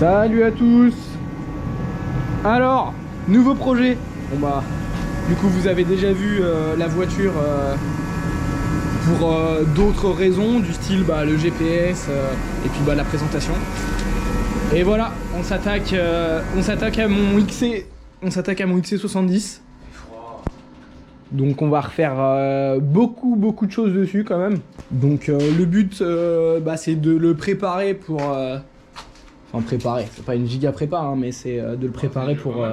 Salut à tous. Alors, nouveau projet. Bon bah, du coup vous avez déjà vu la voiture pour d'autres raisons, du style bah, le GPS et puis bah, la présentation. Et voilà, on s'attaque à mon XC70. Donc on va refaire beaucoup de choses dessus quand même. Donc le but bah, c'est de le préparer pour... Enfin préparer, c'est pas une giga prépa hein, mais c'est de le préparer pour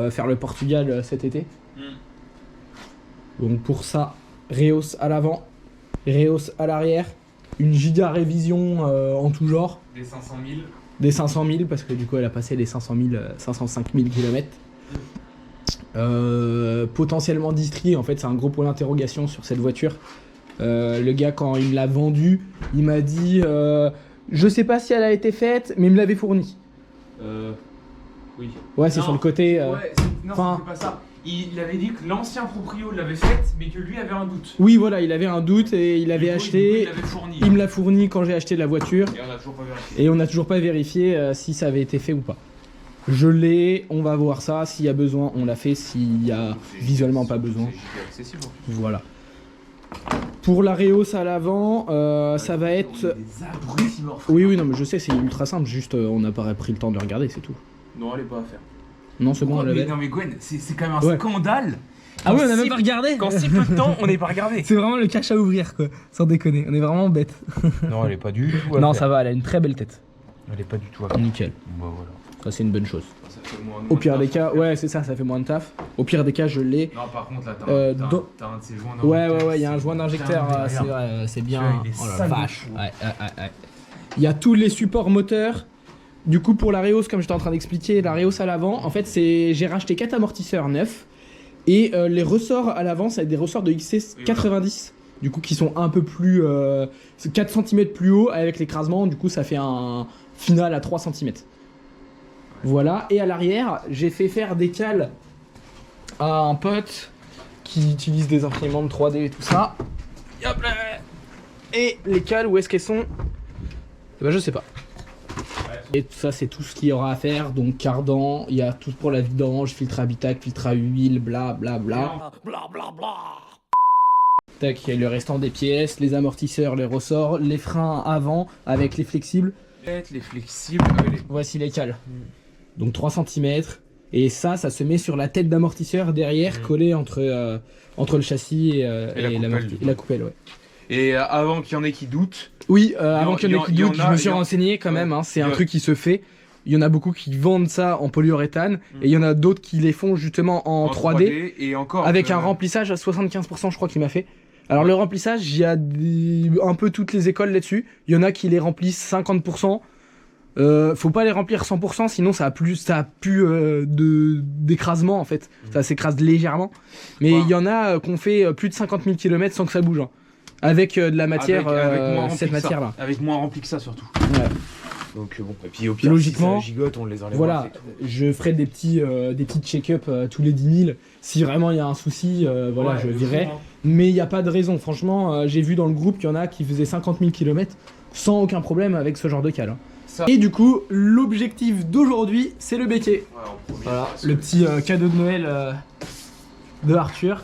faire le Portugal cet été. Donc pour ça, Reos à l'avant, Reos à l'arrière, une giga révision en tout genre. Des 500 000. Des 500 000 parce que du coup elle a passé les 500 000, 505 000 km. Potentiellement distri, en fait c'est un gros point d'interrogation sur cette voiture. Le gars quand il me l'a vendue, il m'a dit je sais pas si elle a été faite mais il me l'avait fournie. Oui. Ouais c'est sur le côté. Ouais, non c'est pas ça. Il avait dit que l'ancien proprio l'avait faite mais que lui avait un doute. Oui voilà, il avait un doute et il avait acheté. Il l'avait fourni. Il me l'a fourni quand j'ai acheté la voiture. Et on n'a toujours pas vérifié. Et on n'a toujours pas vérifié si ça avait été fait ou pas. Je l'ai, on va voir ça, s'il y a besoin on l'a fait, s'il y a visuellement pas besoin. C'est accessible. Voilà. Pour la Reos à l'avant, ça va être... Oui, non mais je sais, c'est ultra simple, juste on n'a pas pris le temps de regarder, c'est tout. Non, elle est pas à faire. Non, c'est bon, on l'avait. Non mais Gwen, c'est quand même un scandale. Ah oui, on n'a même pas regardé. Quand si peu de temps, on n'est pas regardé. C'est vraiment le cache à ouvrir quoi, sans déconner, on est vraiment bête. Non, elle est pas du tout. Non, ça va, elle a une très belle tête. Elle est pas du tout. Nickel. Bah voilà. Ça c'est une bonne chose. Ça fait moins Au pire des taf, cas, ouais c'est ça, ça fait moins de taf. Au pire des cas, je l'ai. Non, par contre là, t'as un de ces joints d'injecteur. Ouais, il y a un joint d'injecteur, c'est vrai, c'est bien. Oh la vache. Ouais. Il y a tous les supports moteurs. Du coup, pour la Reos, comme j'étais en train d'expliquer, la Reos à l'avant, en fait, j'ai racheté 4 amortisseurs neufs. Et les ressorts à l'avant, c'est des ressorts de XC90. Du coup, qui sont un peu plus... 4 cm plus haut avec l'écrasement. Du coup, ça fait un final à 3 cm. Voilà. Et à l'arrière, j'ai fait faire des cales à un pote qui utilise des imprimantes 3D et tout ça. Hop là. Et les cales, où est-ce qu'elles sont? Ben, je sais pas. Et tout ça, c'est tout ce qu'il y aura à faire. Donc, cardan, il y a tout pour la vidange, filtre habitacle, filtre à huile, bla bla bla. Tac, il y a le restant des pièces, les amortisseurs, les ressorts, les freins avant avec les flexibles. Les flexibles. Voici les cales. Donc 3 cm. Et ça se met sur la tête d'amortisseur derrière, collé entre le châssis et la coupelle. Ouais. Et avant qu'il y en ait qui doutent. Oui, avant qu'il y en ait qui doutent, je me suis renseigné quand même. Hein, c'est un truc qui se fait. Il y en a beaucoup qui vendent ça en polyuréthane. Et il y en a d'autres qui les font justement en 3D. Et encore. Avec un remplissage à 75%, je crois qu'il m'a fait. Alors le remplissage, il y a un peu toutes les écoles là-dessus. Il y en a qui les remplissent 50%. Faut pas les remplir 100%, sinon ça a plus d'écrasement en fait. Ça s'écrase légèrement. Mais il y en a qu'on fait plus de 50 000 km sans que ça bouge. Hein. Avec de la matière, cette matière-là. Avec moins rempli que ça surtout. Ouais. Donc bon, et puis au pire, logiquement, si ça gigote, on les enlève. Voilà, je ferai des petits check-up tous les 10 000. Si vraiment il y a un souci, voilà, ouais, je virai. Mais il n'y a pas de raison. Franchement, j'ai vu dans le groupe qu'il y en a qui faisaient 50 000 km sans aucun problème avec ce genre de cale. Hein. Et du coup, l'objectif d'aujourd'hui, c'est le béquet. Ouais, voilà, le petit cadeau de Noël de Arthur.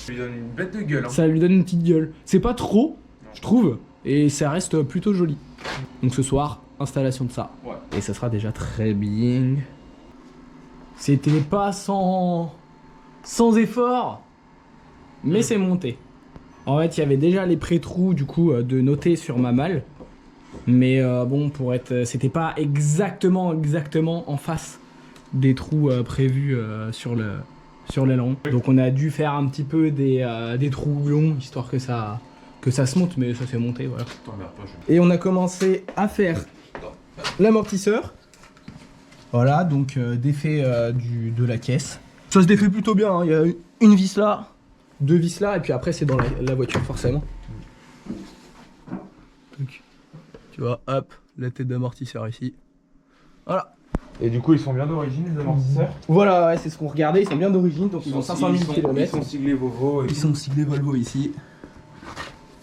Ça lui donne une bête de gueule. Hein. Ça lui donne une petite gueule. C'est pas trop, je trouve, et ça reste plutôt joli. Donc ce soir, installation de ça. Ouais. Et ça sera déjà très bien. C'était pas sans effort, mais c'est monté. En fait, il y avait déjà les pré-trous du coup de noter sur ma malle. Mais bon, pour être, c'était pas exactement en face des trous prévus sur l'aileron. Donc on a dû faire un petit peu des trous longs histoire que ça se monte, mais ça s'est monté, voilà. Et on a commencé à faire l'amortisseur. Voilà, donc défait de la caisse. Ça se défait plutôt bien, hein. Il y a une vis là, 2 vis là, et puis après c'est dans la voiture forcément. Donc, tu vois, hop, la tête d'amortisseur ici. Voilà. Et du coup, ils sont bien d'origine, les amortisseurs? Voilà, ouais, c'est ce qu'on regardait, ils sont bien d'origine, donc ils ont 500 000 km. Ils sont siglés Volvo. Ils sont siglés Volvo ici.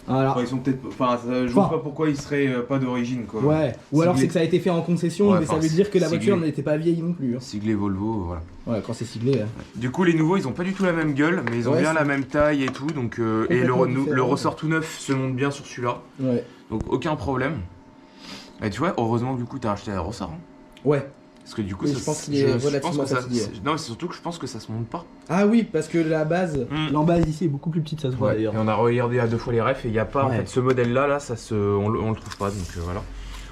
Voilà. Enfin, ils sont peut-être. Enfin, je vois pas pourquoi ils seraient pas d'origine quoi. Ouais, ou alors c'est que ça a été fait en concession, Ouais, mais ça veut dire que la voiture n'était pas vieille non plus. Hein. Siglé Volvo, voilà. Ouais, quand c'est siglé. Du coup, les nouveaux ils ont pas du tout la même gueule, mais ils ont bien la même taille et tout. Donc, et le ressort tout neuf se monte bien sur celui-là. Ouais. Donc, aucun problème. Et tu vois, heureusement que du coup, t'as acheté un ressort. Hein. Ouais. Parce que du coup, je pense qu'il est relativement fatigué. Non, c'est surtout que je pense que ça se monte pas. Ah oui, parce que la base, l'embase ici est beaucoup plus petite, ça se voit d'ailleurs. Et on a regardé à 2 fois les refs et il n'y a pas en fait ce modèle-là, là, on le trouve pas, donc voilà.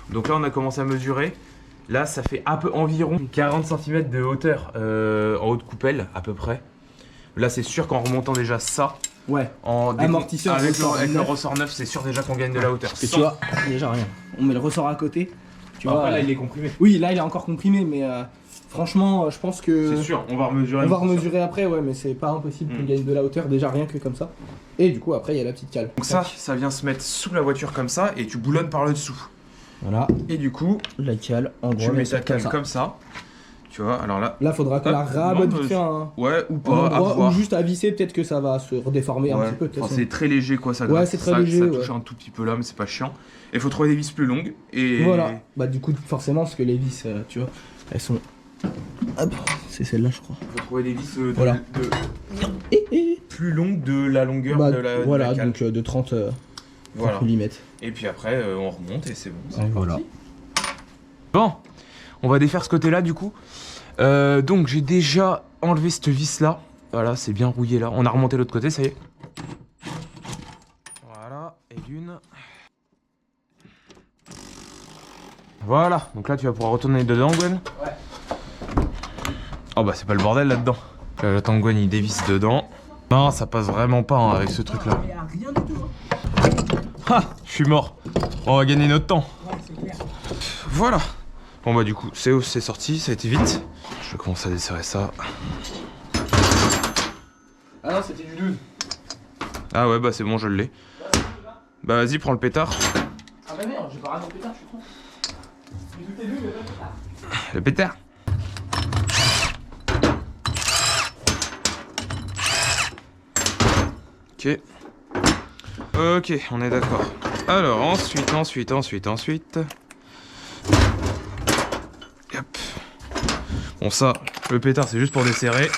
Donc là, on a commencé à mesurer. Là, ça fait environ 40 cm de hauteur en haut de coupelle, à peu près. Là, c'est sûr qu'en remontant déjà ça, amortisseur avec le ressort neuf, c'est sûr déjà qu'on gagne de la hauteur. Et tu vois, déjà rien. On met le ressort à côté. Tu vois, là, il est comprimé. Oui, là, il est encore comprimé, mais franchement, je pense que. C'est sûr, on va remesurer. On va remesurer après, ouais, mais c'est pas impossible qu'on gagne de la hauteur, déjà rien que comme ça. Et du coup, après, il y a la petite cale. Donc ça vient se mettre sous la voiture comme ça, et tu boulonnes par le dessous. Voilà. Et du coup, la cale, en gros, tu mets ta cale comme ça. Tu vois, alors là. Là, faudra que la rabote vite fait ouais, ou pas, à voir. Ou juste à visser, peut-être que ça va se redéformer un petit peu. Enfin, c'est très léger quoi, ça. Ouais, c'est très léger. Ça touche un tout petit peu là, mais c'est pas chiant. Et il faut trouver des vis plus longues. Et voilà. Bah, du coup, forcément, parce que les vis, tu vois, elles sont. Hop, c'est celle-là, je crois. Il faut trouver des vis plus longues de la longueur de la cale. Voilà, donc de 30 mm. Et puis après, on remonte et c'est bon. Voilà. Bon, on va défaire ce côté-là du coup. Donc j'ai déjà enlevé cette vis là. Voilà, c'est bien rouillé là. On a remonté l'autre côté, ça y est. Voilà, et d'une. Voilà, donc là tu vas pouvoir retourner dedans, Gwen. Ouais. Oh bah c'est pas le bordel là-dedans. J'attends que Gwen il dévisse dedans. Non, ça passe vraiment pas avec ce truc là. Rien du tout. Ah, je suis mort. On va gagner notre temps. Ouais, c'est clair. Voilà. Bon bah du coup, c'est sorti, ça a été vite. Je vais commencer à desserrer ça. Ah non, c'était du 12. Ah ouais, bah c'est bon, je l'ai. Bah vas-y, prends le pétard. Ah bah merde, j'ai pas ramené le pétard, je suis con. J'ai tout vu, mais pas le pétard. Le pétard. Ok. Ok, on est d'accord. Alors, ensuite. Hop. Bon ça, le pétard c'est juste pour desserrer.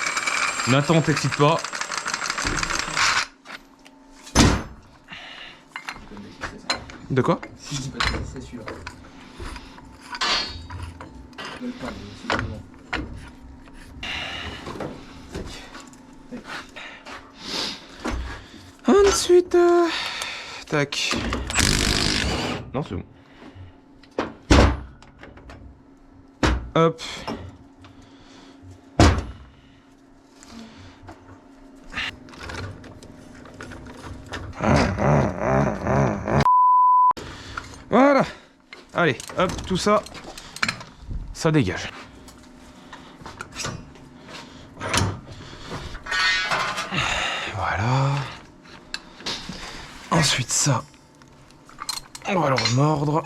Nathan, t'excite pas. De quoi? Si je dis pas de c'est celui-là. Ensuite, tac. Non, c'est bon. Hop. Voilà. Allez, hop, tout ça, ça dégage. Voilà. Ensuite ça, on va le remordre.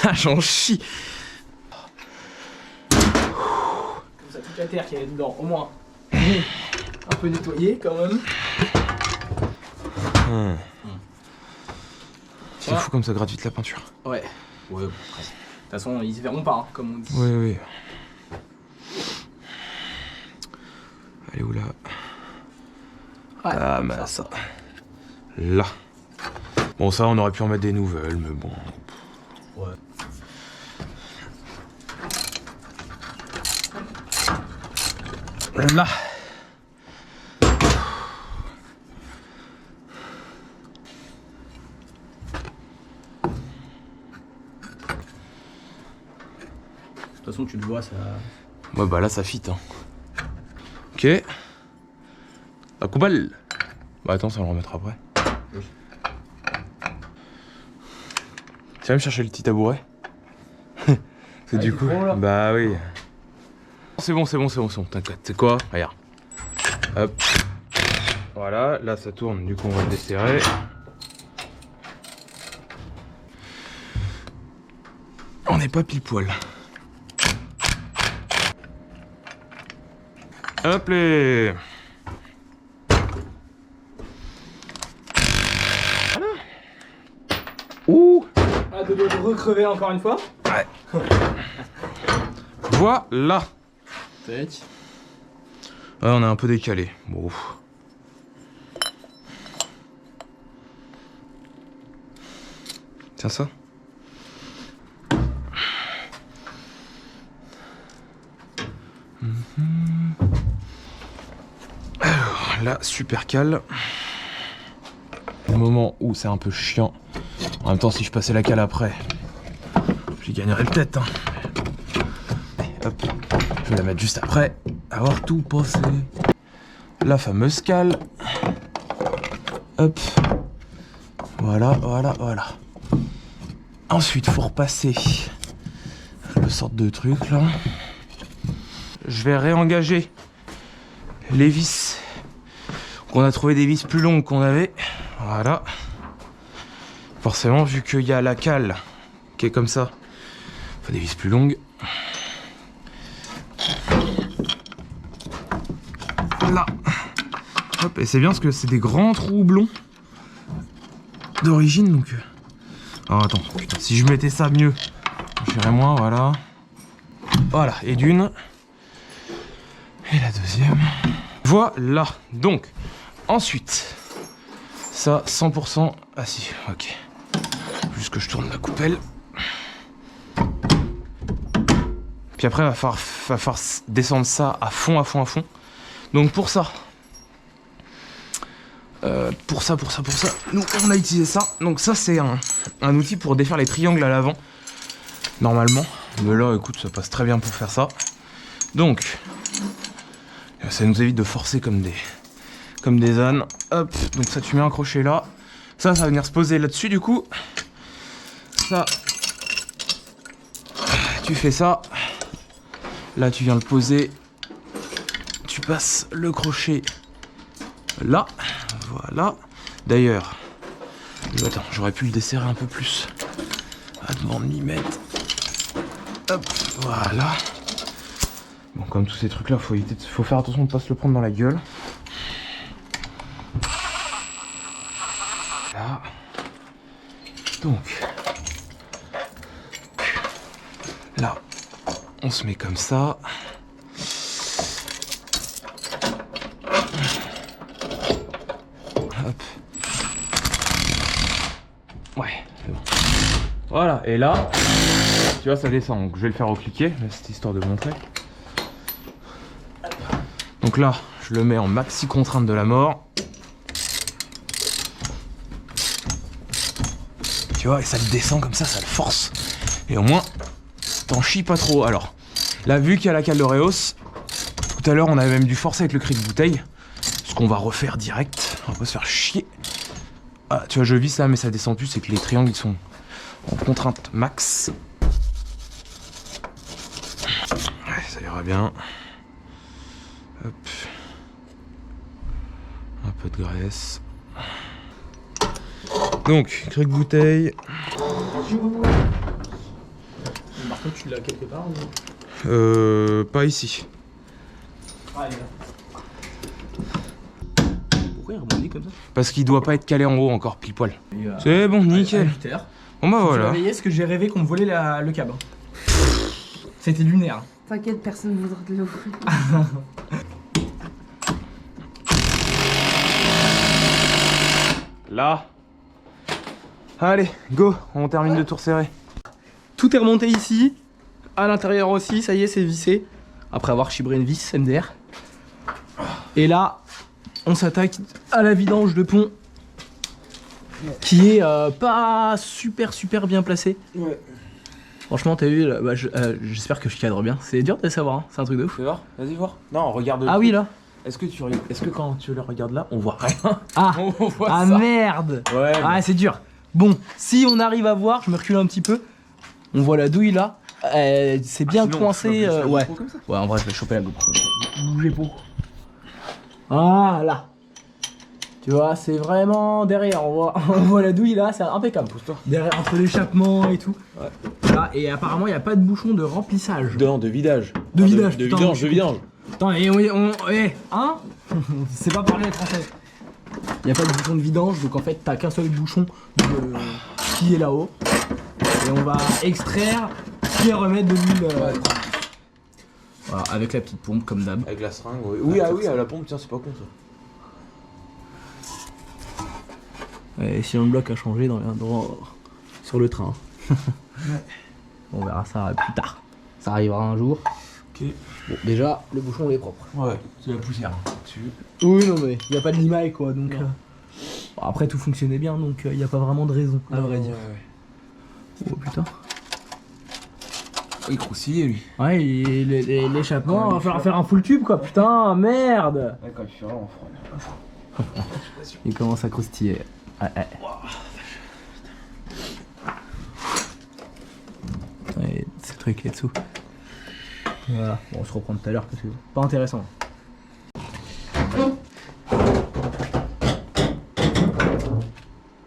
Ah, j'en chie. Comme ça, toute la terre qu'il y avait dedans, au moins. Un peu nettoyé quand même. C'est fou comme ça gratte vite la peinture. Ouais. Ouais, presque. De toute façon, ils se verront pas, hein, comme on dit. Oui, oui. Elle est où là? Ah, mais ça. Là. Bon, ça, on aurait pu en mettre des nouvelles, mais bon. Ouais. Là. De toute façon, tu le vois, ça. Ouais, bah là, ça fit, hein. Ok. La coupelle. Bah attends, ça on le remettra après. Oui. Tu vas me chercher le petit tabouret? C'est du coup. Bon, bah oui. C'est bon, t'inquiète. C'est quoi? Regarde. Hop. Voilà, là ça tourne, du coup on va le desserrer. On n'est pas pile poil. Hop les. Voilà. Ouh. Ah, de recrever encore une fois. Ouais. Voilà. Tac. Ouais, on est un peu décalé. Bon. Tiens ça. Alors là, super cale. Le moment où c'est un peu chiant. En même temps, si je passais la cale après, j'y gagnerais peut-être. Hein. Hop, je vais la mettre juste après avoir tout passé. La fameuse cale. Hop. Voilà, voilà, voilà. Ensuite, faut repasser le sorte de truc là. Je vais réengager les vis. On a trouvé des vis plus longues qu'on avait. Voilà. Forcément, vu qu'il y a la cale qui est comme ça, il faut des vis plus longues. Là. Hop, et c'est bien parce que c'est des grands trous blonds d'origine, donc... Alors attends, putain, si je mettais ça mieux, j'irais moins, voilà. Voilà, et d'une. Et la deuxième. Voilà, donc, ensuite, ça, 100%... Ah si, ok. Juste que je tourne la coupelle. Puis après, il va falloir descendre ça à fond, à fond, à fond. Donc pour ça, nous on a utilisé ça. Donc ça c'est un outil pour défaire les triangles à l'avant, normalement. Mais là écoute, ça passe très bien pour faire ça. Donc, ça nous évite de forcer comme des ânes. Hop, donc ça tu mets un crochet là. Ça va venir se poser là-dessus du coup. Ça, tu fais ça. Là tu viens le poser. Tu passes le crochet là, voilà. D'ailleurs, attends, j'aurais pu le desserrer un peu plus. À demande d'y mettre. Hop, voilà. Bon, comme tous ces trucs là, faut faire attention de ne pas se le prendre dans la gueule. Là. Donc, là, on se met comme ça. Hop. Ouais, c'est bon. Voilà, et là, tu vois, ça descend. Donc je vais le faire au cliquet, c'est histoire de montrer. Donc là, je le mets en maxi contrainte de la mort. Tu vois, et ça le descend comme ça le force. Et au moins, t'en chies pas trop. Alors, là, vu qu'il y a la cale d'Oreos, tout à l'heure, on avait même dû forcer avec le cri de bouteille. Ce qu'on va refaire direct. On va pas se faire chier. Ah, tu vois, je visse là, mais ça descend plus. C'est que les triangles, ils sont en contrainte max. Ouais, ça ira bien. Hop. Un peu de graisse. Donc, cri de bouteille. Le marteau, tu l'as quelque part ou... Pas ici. Ah, il est là. Pourquoi il rebondit comme ça? Parce qu'il doit pas être calé en haut encore, pile poil. C'est bon, nickel. Bon bah voilà. J'ai réveillé parce que j'ai rêvé qu'on me volait le câble. C'était lunaire. T'inquiète, personne ne voudra te l'offrir. Là. Allez, go, on termine de tout resserrer. Tout est remonté ici, à l'intérieur aussi, ça y est, c'est vissé. Après avoir chibré une vis MDR. Et là, on s'attaque à la vidange de pont. Qui est pas super bien placée. Ouais. Franchement, t'as vu, bah, j'espère que je cadre bien. C'est dur de savoir, hein. C'est un truc de ouf. Fais voir, vas-y voir. Non, regarde. Ah oui, là. Est-ce que quand tu le regardes là, on voit rien? Ah, on voit ah ça. Merde. Ouais. Ah, c'est dur. Bon, si on arrive à voir, je me recule un petit peu. On voit la douille là. C'est bien coincé. Ouais. Ouais, en vrai, je vais choper la GoPro. Bougez pas. Ah là. Tu vois, c'est vraiment derrière. On voit la douille là, c'est impeccable. Derrière, entre l'échappement et tout. Ouais. Là, et apparemment, il n'y a pas de bouchon de remplissage. Non, de vidage. De vidage. De vidange. Attends, hein? C'est pas parler français. Il n'y a pas de bouchon de vidange, donc en fait t'as qu'un seul bouchon qui est là-haut. Et on va extraire puis remettre de l'huile. Voilà, avec la petite pompe comme d'hab. Avec la seringue, oui. Oui, ah oui, à la pompe, tiens, c'est pas con ça. Et si le bloc a changé sur le train. Ouais. On verra ça plus tard. Ça arrivera un jour. Ok. Bon, déjà, le bouchon il est propre. Ouais, c'est la poussière dessus. Oui, non, mais il n'y a pas de limaille quoi. Donc, bon, après, tout fonctionnait bien, donc il n'y a pas vraiment de raison, à vrai dire. Ouais. Oh putain. Oh, il croustillait lui. Ouais, l'échappement, il va falloir faire un full tube quoi. Putain, merde. Ouais, quand il fait vraiment froid. Il commence à croustiller. Ouais, ce truc là-dessous. Voilà, bon, on se reprend tout à l'heure parce que pas intéressant.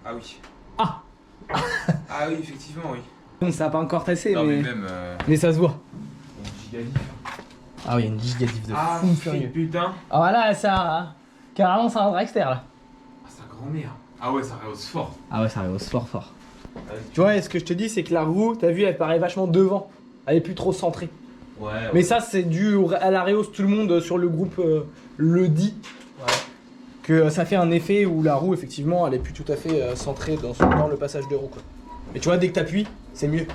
Ah oui. Ah. Ah oui, effectivement, oui. Bon, ça a pas encore tassé, Non, mais... même. mais ça se voit. Une gigadif. Ah oui, il y a une gigadif de Ah, fou furieux. putain. Ah voilà, ça... Carrément, c'est un dragster là. Ah, sa grand-mère. Ah ouais, ça rehausse fort. Ah ouais, ça rehausse fort fort. Tu vois, ce que je te dis, c'est que la roue, t'as vu, elle paraît vachement devant. Elle est plus trop centrée. Ouais. Mais ça, c'est dû à la rehausse. Tout le monde sur le groupe le dit. Ouais. Que ça fait un effet où la roue, effectivement, elle est plus tout à fait centrée dans le passage de roue, quoi. Mais tu vois, dès que t'appuies, c'est mieux.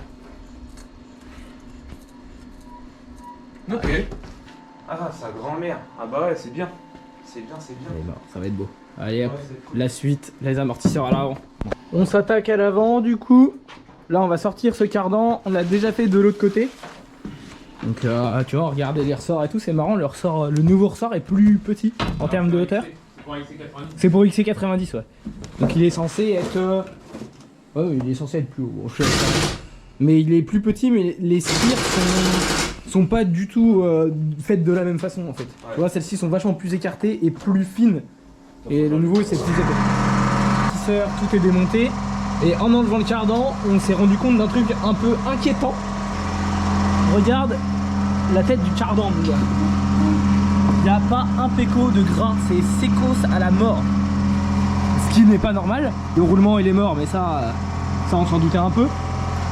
Ok. Ah, sa grand-mère. Ah bah ouais, c'est bien. C'est bien, c'est bien. Allez, bah, ça va être beau. Allez hop, Ouais, c'est cool. la suite, les amortisseurs à l'avant. On s'attaque à l'avant du coup. Là on va sortir ce cardan, on l'a déjà fait de l'autre côté. Donc tu vois, regardez les ressorts et tout, c'est marrant, le nouveau ressort est plus petit en termes de hauteur. C'est pour XC90, ouais. Donc il est censé être... ouais, il est censé être plus haut. Bon, je sais pas. Mais il est plus petit, mais les spires sont pas du tout faites de la même façon en fait. Ouais. Tu vois, celles-ci sont vachement plus écartées et plus fines. Et le nouveau c'est plus épais. L'amortisseur, tout est démonté. Et en enlevant le cardan, on s'est rendu compte d'un truc un peu inquiétant. Regarde la tête du cardan, mon gars. Il n'y a pas un péco de gras, c'est sécos à la mort. Ce qui n'est pas normal. Le roulement il est mort, mais ça on s'en doutait un peu.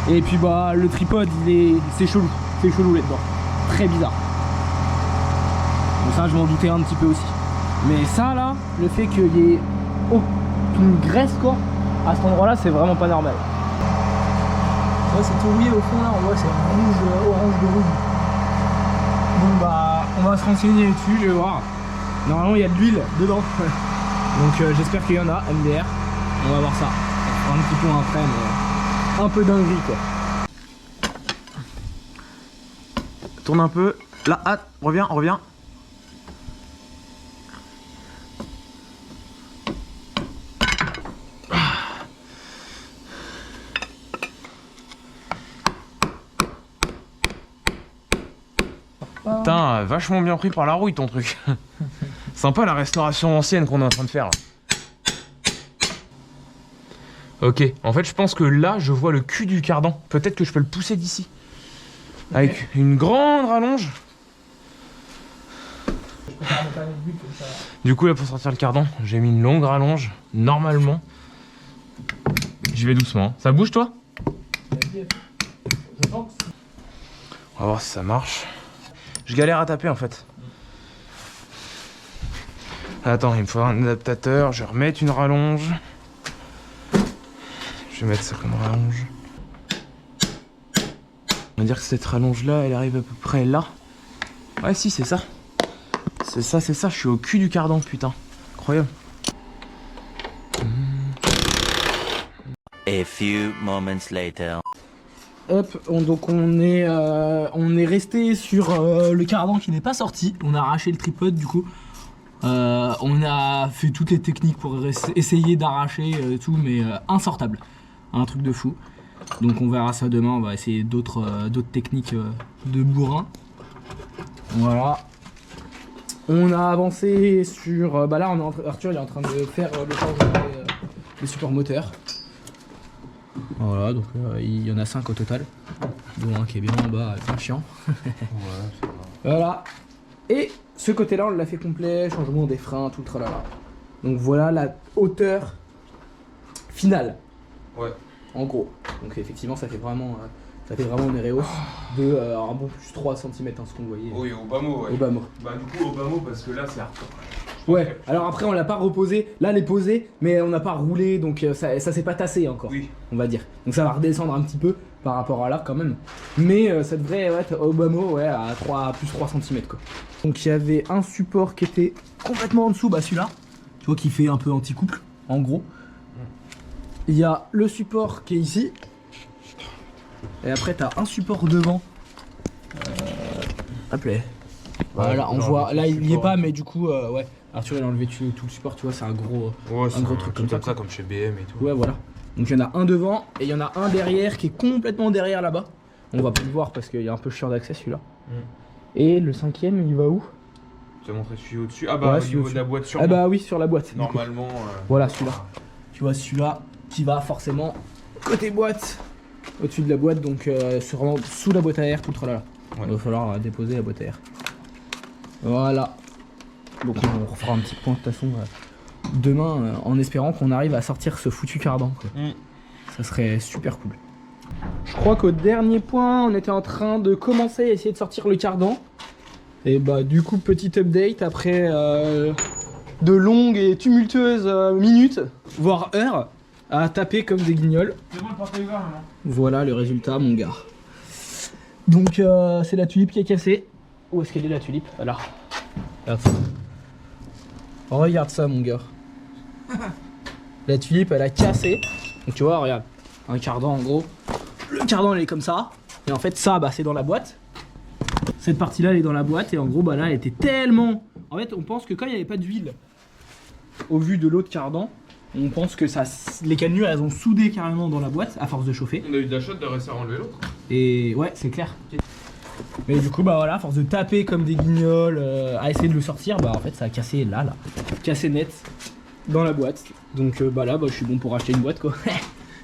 Et puis bah le tripode c'est chelou. C'est chelou là-dedans. Très bizarre. Donc ça je m'en doutais un petit peu aussi. Mais ça là, le fait qu'il y ait une graisse quoi, à cet endroit là c'est vraiment pas normal. Ouais, c'est tout rouillé au fond là, on voit c'est rouge, orange de rouge. Bon bah on va se renseigner dessus, je vais voir. Normalement il y a de l'huile dedans. Donc j'espère qu'il y en a, MDR. On va voir ça. On fera un petit peu après, mais un peu dinguerie quoi. Tourne un peu. Là, ah, reviens. Putain, vachement bien pris par la rouille ton truc. Sympa la restauration ancienne qu'on est en train de faire là. Ok, en fait je pense que là je vois le cul du cardan. Peut-être que je peux le pousser d'ici. Avec une grande rallonge. Du coup là pour sortir le cardan, j'ai mis une longue rallonge. Normalement. J'y vais doucement. Ça bouge toi? On va voir si ça marche. Je galère à taper en fait. Attends, il me faudra un adaptateur. Je vais remettre une rallonge. Je vais mettre ça comme rallonge. On va dire que cette rallonge là, elle arrive à peu près là. Ouais, si, c'est ça. C'est ça. Je suis au cul du cardan, putain. Incroyable. A few moments later. Hop, donc on est resté sur le cardan qui n'est pas sorti. On a arraché le tripode du coup. On a fait toutes les techniques pour essayer d'arracher tout, mais insortable. Un truc de fou. Donc on verra ça demain. On va essayer d'autres techniques de bourrin. Voilà. On a avancé sur... bah là, Arthur il est en train de faire le changement des supports moteurs. Voilà, donc il y en a 5 au total. Dont un qui est bien en bas, c'est chiant. Ouais, ça va. Voilà. Et ce côté-là, on l'a fait complet, changement des freins, tout le tralala. Donc voilà la hauteur finale. Ouais. En gros. Donc effectivement, ça fait vraiment une réhausse de un bon plus 3 cm, ce qu'on voyait. Oui, au bas mot, ouais. Au bas mot. Bah du coup, au bas mot, parce que là, c'est hardcore. Ouais, alors après, on l'a pas reposé. Là, elle est posée, mais on n'a pas roulé, donc ça s'est pas tassé encore, Oui. on va dire. Donc ça va redescendre un petit peu par rapport à là, quand même. Mais ça devrait être au bas mot, ouais, à plus 3 cm, quoi. Donc il y avait un support qui était complètement en dessous, bah celui-là. Tu vois, qui fait un peu anti-couple, en gros. Il y a le support qui est ici. Et après, t'as un support devant. Hop là. Voilà, on voit. Là, il y est pas, mais du coup, ouais. Arthur, il a enlevé tout le support, tu vois, c'est un gros, un gros truc comme ça. Comme chez BM et tout. Ouais, voilà. Donc, il y en a un devant et il y en a un derrière qui est complètement derrière là-bas. On va pas le voir parce qu'il est un peu chiant d'accès celui-là. Et le cinquième, il va où? Tu as montré celui au-dessus. Ah bah, Ouais, au celui niveau au-dessus. de la boîte sur. Ah bah oui, sur la boîte. Normalement. Voilà, celui-là. Tu vois, celui-là qui va forcément côté boîte, au-dessus de la boîte, donc vraiment sous la boîte à air, tout le tralala. Ouais. Il va falloir déposer la boîte à air. Voilà. Donc on refera un petit point de toute façon demain en espérant qu'on arrive à sortir ce foutu cardan, quoi. Ça serait super cool. Je crois qu'au dernier point, on était en train de commencer à essayer de sortir le cardan. Et bah du coup, petit update après de longues et tumultueuses minutes, voire heures, à taper comme des guignols. C'est bon, le portail ouvert maintenant. Voilà le résultat, mon gars. Donc c'est la tulipe qui est cassée. Où est-ce qu'elle est la tulipe? Là. Regarde ça. Regarde ça, mon gars. La tulipe, elle a cassé. Donc tu vois, regarde. Un cardan en gros. Le cardan, il est comme ça. Et en fait, ça, bah, c'est dans la boîte. Cette partie-là, elle est dans la boîte. Et en gros, bah là, elle était tellement... En fait, on pense que quand il n'y avait pas d'huile, au vu de l'autre cardan, on pense que ça, les cannelures, elles ont soudé carrément dans la boîte à force de chauffer. On a eu de la chute de réussir à enlever l'autre. Et ouais, c'est clair. Mais du coup, bah voilà, à force de taper comme des guignols, à essayer de le sortir, bah en fait, ça a cassé là. Cassé net dans la boîte. Donc bah là, bah, je suis bon pour acheter une boîte, quoi.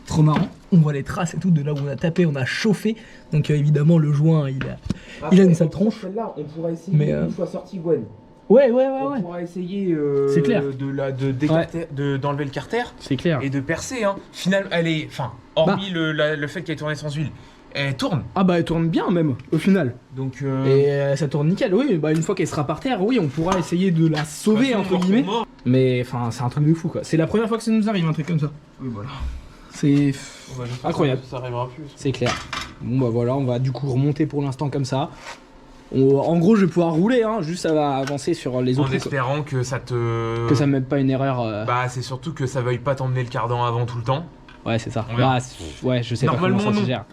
Trop marrant. On voit les traces et tout de là où on a tapé, on a chauffé. Donc évidemment, le joint, il a une sale tronche. Celle-là, on pourrait essayer Mais, une fois sorti Gwen. Ouais. On pourra essayer C'est clair. d'enlever le carter C'est clair. et de percer. Hein. Finalement, elle est, enfin, hormis le fait qu'elle tourne sans huile, elle tourne. Ah bah elle tourne bien même au final. Donc Et ça tourne nickel, oui. Bah une fois qu'elle sera par terre, oui, on pourra essayer de la sauver entre guillemets. Mais enfin, c'est un truc de fou quoi. C'est la première fois que ça nous arrive un truc comme ça. Oui, voilà. C'est incroyable. Ça arrivera plus. C'est clair. Bon bah voilà, on va du coup remonter pour l'instant comme ça. En gros, je vais pouvoir rouler, hein, juste ça va avancer sur les autres. En espérant que ça te. Que ça me mette pas une erreur. Bah, c'est surtout que ça veuille pas t'emmener le cardan avant tout le temps. Ouais, c'est ça. On verra. Bah, ouais, je sais Normalement, pas comment ça se non. gère.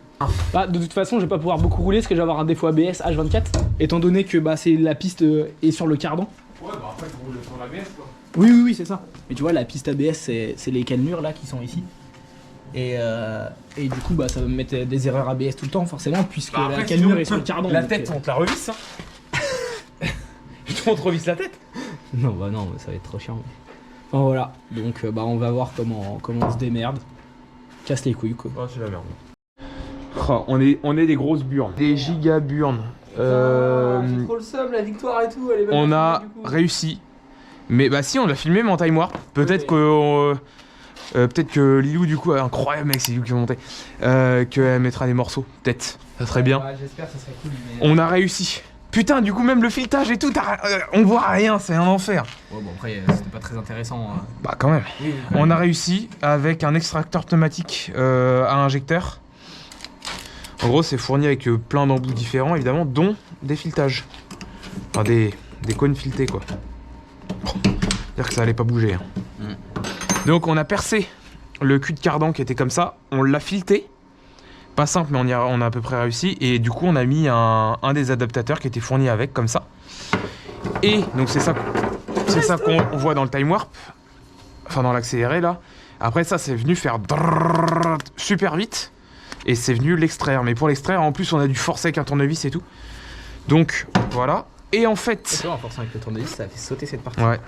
Bah, de toute façon, je vais pas pouvoir beaucoup rouler parce que je vais avoir un défaut ABS H24, étant donné que bah, c'est la piste est sur le cardan. Ouais, bah après, tu roules sur l'ABS quoi. Oui, c'est ça. Mais tu vois, la piste ABS, c'est les cannelures là qui sont ici. Et du coup, bah, ça va me mettre des erreurs ABS tout le temps, forcément, puisque Bah, après, la cannelure sinon, est sur le cardan. La donc, tête, on te la revisse. Hein. On te revisse la tête. Non, bah non, ça va être trop chiant. Enfin voilà, donc bah, on va voir comment on se démerde. Casse les couilles quoi. Oh, c'est la merde. Oh, on est des grosses burnes. Des giga burnes. J'ai trop le seum, la victoire et tout. Elle est On a réussi. Mais bah si, on l'a filmé mais en time warp. Peut-être que peut-être que Lilou du coup, incroyable mec, c'est Lilou qui a monté, qu'elle mettra des morceaux. Peut-être, ça serait bien. Ouais, j'espère, ça serait cool. Mais... On a réussi. Putain, du coup même le filetage et tout, on voit rien, c'est un enfer. Ouais bon après c'était pas très intéressant. Bah quand même. Oui, On a réussi avec un extracteur pneumatique à injecteur. En gros, c'est fourni avec plein d'embouts différents, évidemment, dont des filetages. Enfin, des cônes filetés, quoi. C'est-à-dire que ça allait pas bouger. Hein. Donc, on a percé le cul de cardan qui était comme ça. On l'a fileté. Pas simple, mais on a à peu près réussi. Et du coup, on a mis un des adaptateurs qui était fourni avec, comme ça. Et donc, c'est ça qu'on voit dans le time warp. Enfin, dans l'accéléré, là. Après, ça, c'est venu faire super vite. Et c'est venu l'extraire. Mais pour l'extraire, en plus, on a dû forcer avec un tournevis et tout. Donc, voilà. Et en fait... C'est vrai, en forçant avec le tournevis, ça a fait sauter cette partie. Ouais.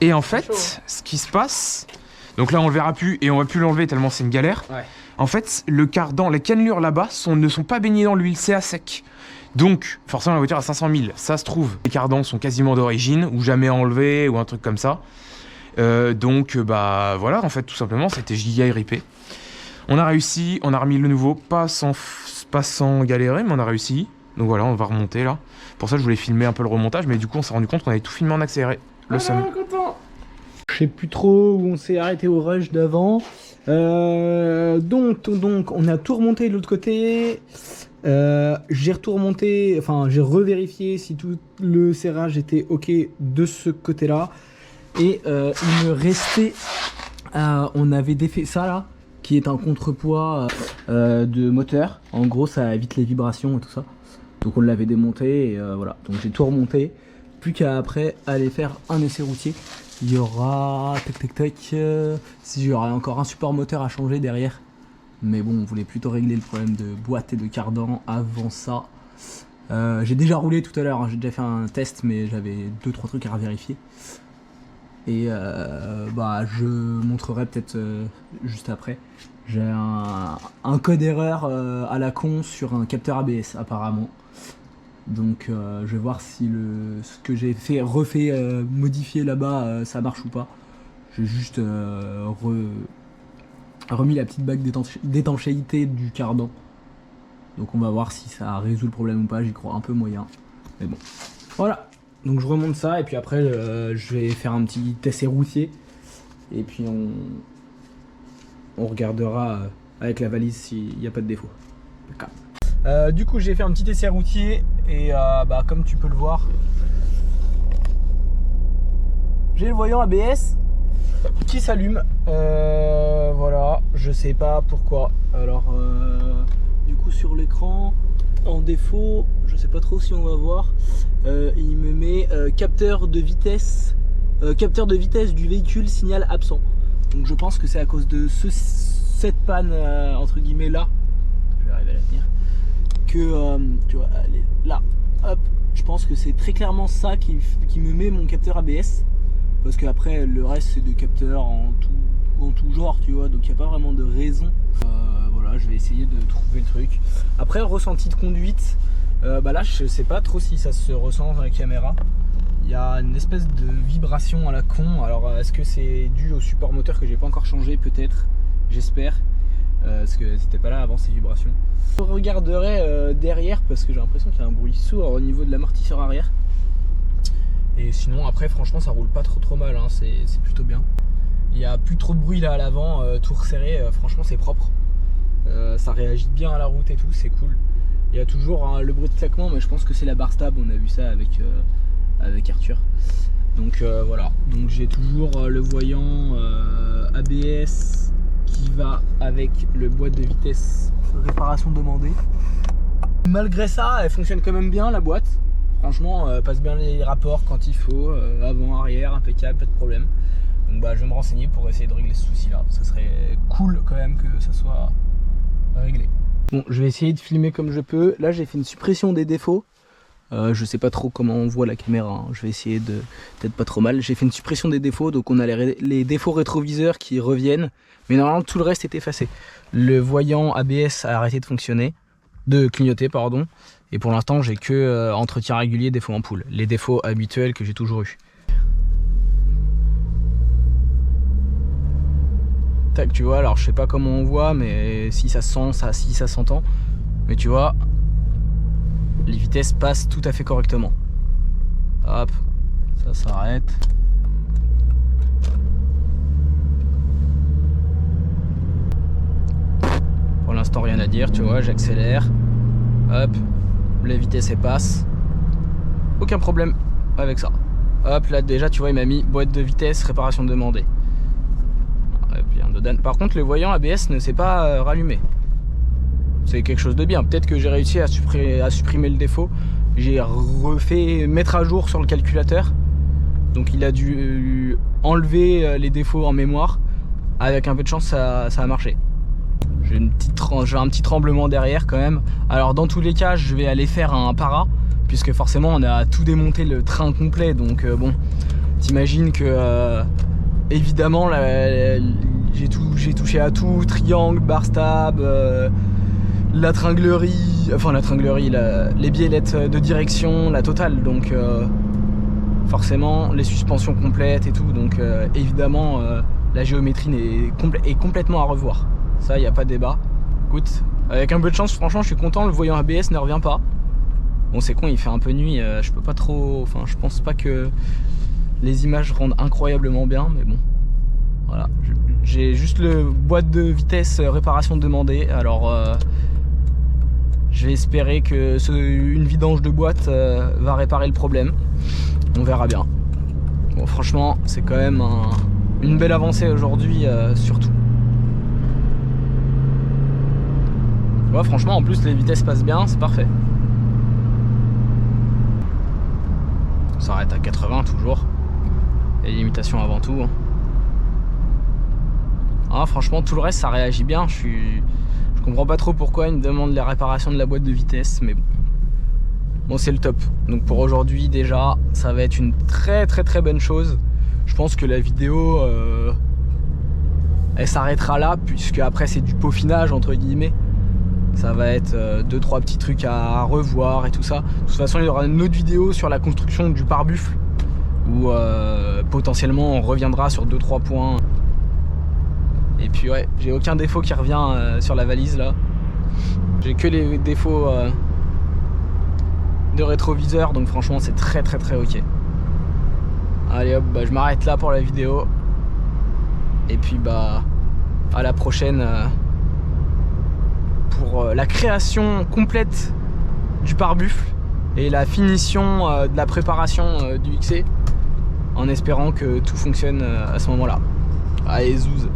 Et en fait, ce qui se passe... Donc là, on le verra plus et on va plus l'enlever tellement c'est une galère. Ouais. En fait, le cardan, les cannelures là-bas ne sont pas baignées dans l'huile, c'est à sec. Donc forcément la voiture à 500 000, ça se trouve, les cardans sont quasiment d'origine ou jamais enlevés ou un truc comme ça. Donc bah voilà, en fait tout simplement c'était giga ripé. On a réussi, on a remis le nouveau, pas sans galérer, mais on a réussi. Donc voilà, on va remonter là. Pour ça je voulais filmer un peu le remontage, mais du coup on s'est rendu compte qu'on avait tout filmé en accéléré. Le seum. Je sais plus trop où on s'est arrêté au rush d'avant. Donc on a tout remonté de l'autre côté. J'ai retourmonté, enfin j'ai revérifié si tout le serrage était ok de ce côté là. Et il me restait, on avait défait ça là, qui est un contrepoids de moteur. En gros ça évite les vibrations et tout ça. Donc on l'avait démonté et voilà. Donc j'ai tout remonté. Plus qu'à après aller faire un essai routier. Il y aura si j'aurai encore un support moteur à changer derrière. Mais bon, on voulait plutôt régler le problème de boîte et de cardan avant ça. J'ai déjà roulé tout à l'heure, hein, j'ai déjà fait un test, mais j'avais 2-3 trucs à vérifier. Et bah je montrerai peut-être juste après. J'ai un code erreur à la con sur un capteur ABS apparemment. Donc je vais voir si ce que j'ai refait modifier là-bas ça marche ou pas. J'ai juste remis la petite bague d'étanchéité du cardan. Donc on va voir si ça résout le problème ou pas, j'y crois un peu moyen. Mais bon. Voilà. Donc je remonte ça et puis après je vais faire un petit essai routier. Et puis on regardera avec la valise s'il n'y a pas de défaut. D'accord. Du coup j'ai fait un petit essai routier et bah, comme tu peux le voir, j'ai le voyant ABS qui s'allume. Voilà, je sais pas pourquoi. Alors du coup sur l'écran en défaut, je sais pas trop si on va voir, il me met capteur de vitesse du véhicule signal absent. Donc je pense que c'est à cause de cette panne entre guillemets là, je vais arriver à la tenir, que tu vois, allez, là, hop, je pense que c'est très clairement ça qui me met mon capteur ABS, parce qu'après le reste c'est des capteurs en tout genre, tu vois, donc il n'y a pas vraiment de raison. Voilà, je vais essayer de trouver le truc. Après le ressenti de conduite, bah là je sais pas trop si ça se ressent dans la caméra. Il y a une espèce de vibration à la con. Alors est-ce que c'est dû au support moteur que j'ai pas encore changé? Peut-être, j'espère. Parce que c'était pas là avant ces vibrations. Je regarderai derrière parce que j'ai l'impression qu'il y a un bruit sourd au niveau de l'amortisseur arrière. Et sinon après franchement ça roule pas trop mal, hein. C'est plutôt bien. Il n'y a plus trop de bruit là à l'avant, tout resserré, franchement c'est propre. Ça réagit bien à la route et tout, c'est cool. Il y a toujours le bruit de claquement, mais je pense que c'est la barre stable, on a vu ça avec Arthur. Donc voilà, donc j'ai toujours le voyant ABS qui va avec le boîte de vitesse réparation demandée. Malgré ça, elle fonctionne quand même bien la boîte. Franchement, passe bien les rapports quand il faut, avant, arrière, impeccable, pas de problème. Donc bah je vais me renseigner pour essayer de régler ce souci là. Ça serait cool quand même que ça soit réglé. Bon, je vais essayer de filmer comme je peux. Là j'ai fait une suppression des défauts. Je sais pas trop comment on voit la caméra, hein. Je vais essayer de peut-être pas trop mal. J'ai fait une suppression des défauts, donc on a les défauts rétroviseurs qui reviennent. Mais normalement tout le reste est effacé. Le voyant ABS a arrêté de clignoter pardon. Et pour l'instant j'ai que entretien régulier, défauts ampoule. Les défauts habituels que j'ai toujours eu. Tac, tu vois, alors je sais pas comment on voit, mais si ça se sent, si ça s'entend. Mais tu vois, les vitesses passent tout à fait correctement. Hop, ça s'arrête. Pour l'instant rien à dire, tu vois, j'accélère. Hop, les vitesses elles passent. Aucun problème avec ça. Hop, là déjà tu vois il m'a mis boîte de vitesse, réparation demandée. Par contre le voyant ABS ne s'est pas rallumé. C'est quelque chose de bien. Peut-être que j'ai réussi à supprimer le défaut. J'ai refait mettre à jour sur le calculateur. Donc il a dû enlever les défauts en mémoire. Avec un peu de chance ça a marché. J'ai un petit tremblement derrière quand même. Alors dans tous les cas je vais aller faire un para, puisque forcément on a tout démonté le train complet. Donc bon, t'imagines que évidemment j'ai touché à tout, triangle, barre stable, la tringlerie, enfin la tringlerie, les biellettes de direction, la totale, donc forcément les suspensions complètes et tout, donc évidemment la géométrie est complètement à revoir, ça y a pas de débat. Écoute, avec un peu de chance, franchement je suis content, le voyant ABS ne revient pas. Bon c'est con, il fait un peu nuit, je peux pas trop, enfin je pense pas que les images rendent incroyablement bien, mais bon, voilà. J'ai juste le boîte de vitesse réparation demandée, alors je vais espérer que une vidange de boîte va réparer le problème. On verra bien. Bon, franchement, c'est quand même une belle avancée aujourd'hui, surtout. Ouais, franchement, en plus, les vitesses passent bien, c'est parfait. On s'arrête à 80 toujours. Et limitation avant tout. Hein. Ah, franchement, tout le reste, ça réagit bien. Je comprends pas trop pourquoi ils me demandent les réparations de la boîte de vitesse, mais bon. Bon, c'est le top. Donc pour aujourd'hui, déjà, ça va être une très bonne chose. Je pense que la vidéo, elle s'arrêtera là, puisque après c'est du peaufinage, entre guillemets. Ça va être 2-3 petits trucs à revoir et tout ça. De toute façon, il y aura une autre vidéo sur la construction du pare-buffle, où potentiellement on reviendra sur 2-3 points. Et puis ouais, j'ai aucun défaut qui revient sur la valise là. J'ai que les défauts de rétroviseur, donc franchement c'est très ok. Allez hop, bah, je m'arrête là pour la vidéo. Et puis bah à la prochaine pour la création complète du pare-buffle et la finition de la préparation du XC, en espérant que tout fonctionne à ce moment là. Allez, zouz.